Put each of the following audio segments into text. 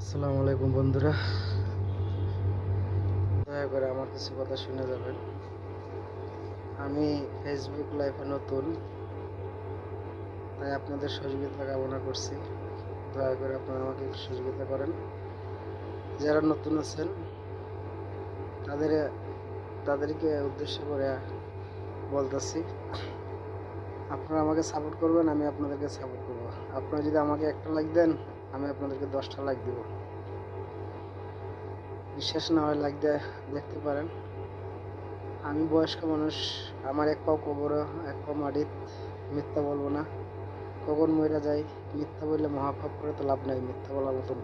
আসসালামু আলাইকুম বন্ধুরা, দয়া করে আমার কিছু কথা শুনে যাবেন। আমি ফেসবুক লাইভে নতুন, তাই আপনাদের সহযোগিতা কামনা করছি। দয়া করে আপনারা আমাকে একটু সহযোগিতা করেন। যারা নতুন আছেন তাদের তাদেরকে উদ্দেশ্য করে বলতেছি, আপনারা আমাকে সাপোর্ট করবেন, আমি আপনাদেরকে সাপোর্ট করব। আপনারা যদি আমাকে একটা লাইক দেন, আমি আপনাদেরকে 10টা লাইক দিব। বিশ্বাস না হয় লাইক দেখতে পারেন। আমি বয়স্ক মানুষ, আমার এক পাও কবর এক পাও মাটিত, মিথ্যা বলবো না। কখন মইরা যাই, মিথ্যা বললে মহাপাপ করে তো লাভ নাই। মিথ্যা বলার মতন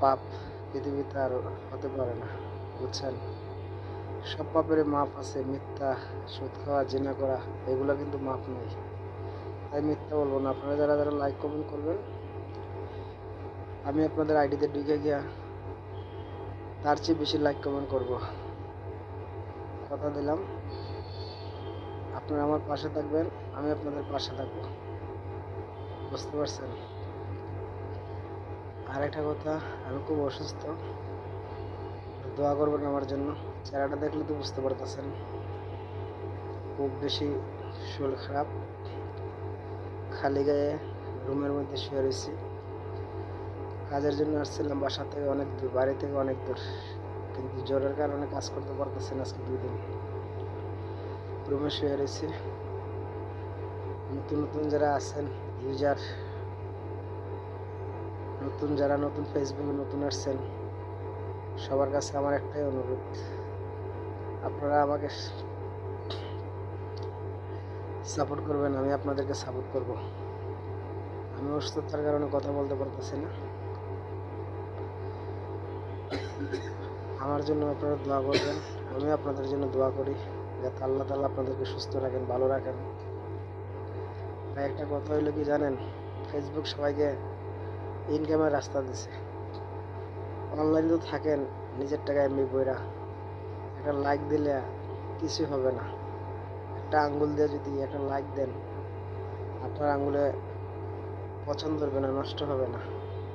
পাপ পৃথিবীতে আর হতে পারে না, বুঝছেন? সব পাপের মাপ আছে, মিথ্যা, সুদ খাওয়া, জিনা করা, এগুলো কিন্তু মাপ নাই। তাই মিথ্যা বলবো না। আপনারা যারা যারা লাইক কমেন্ট করবেন, আমি আপনাদের আইডিতে ঢুকে গিয়া তার চেয়ে বেশি লাইক কমেন্ট করব, কথা দিলাম। আপনারা আমার পাশে থাকবেন, আমি আপনাদের পাশে থাকবো, বুঝতে পারছেন? আর একটা কথা, আমি খুব অসুস্থ, দোয়া করবেন আমার জন্য। চেহারাটা দেখলে তো বুঝতে পারতেছেন, খুব বেশি শরীর খারাপ। খালি গায়ে রুমের মধ্যে শুয়ে রয়েছি। কাজের জন্য আসছিলাম বাসা থেকে অনেক দূর, বাড়ি থেকে অনেক দূর, কিন্তু জ্বরের কারণে কাজ করতে পারতেছি না। আজকে 2 দিন রুমে শুয়ে রয়েছি। নতুন নতুন যারা আছেন ইউজার, নতুন ফেসবুকে নতুন আসছেন, সবার কাছে আমার একটাই অনুরোধ, আপনারা আমাকে সাপোর্ট করবেন, আমি আপনাদেরকে সাপোর্ট করব। আমি অসুস্থতার কারণে কথা বলতে পারতেছি না। আমার জন্য আপনারা দোয়া করবেন, আমি আপনাদের জন্য দোয়া করি, যাতে আল্লাহ তাআলা আপনাদেরকে সুস্থ রাখেন, ভালো রাখেন। তাই একটা কথা হইলো কি জানেন, ফেসবুক সবাইকে ইনকামের রাস্তা দিছে। অনলাইনে তো থাকেন নিজের টাকা এমবি বইরা, একটা লাইক দিলে কিছু হবে না। একটা আঙ্গুল দিয়ে যদি একটা লাইক দেন, আপনার আঙ্গুলে পছন্দ হবে না, নষ্ট হবে না।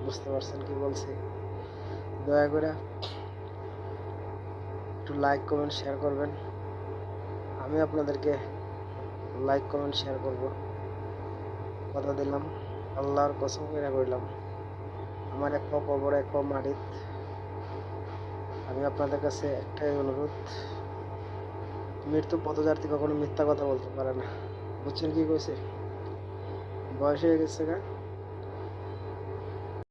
বুঝতে পারছেন কি বলছি? দয়া করে একটু লাইক কমেন্ট শেয়ার করবেন। আমি আপনাদেরকে লাইক কমেন্ট শেয়ার করব, কথা দিলাম। আল্লাহর কসম করে কইলাম, আমার এক পা কবর এক পা মাটিত। আমি আপনাদের কাছে একটাই অনুরোধ, মৃত্যু পথযাত্রী কখনো মিথ্যা কথা বলতে পারে না, বুঝছেন কি কইছে? বয়স হয়ে গেছে গা,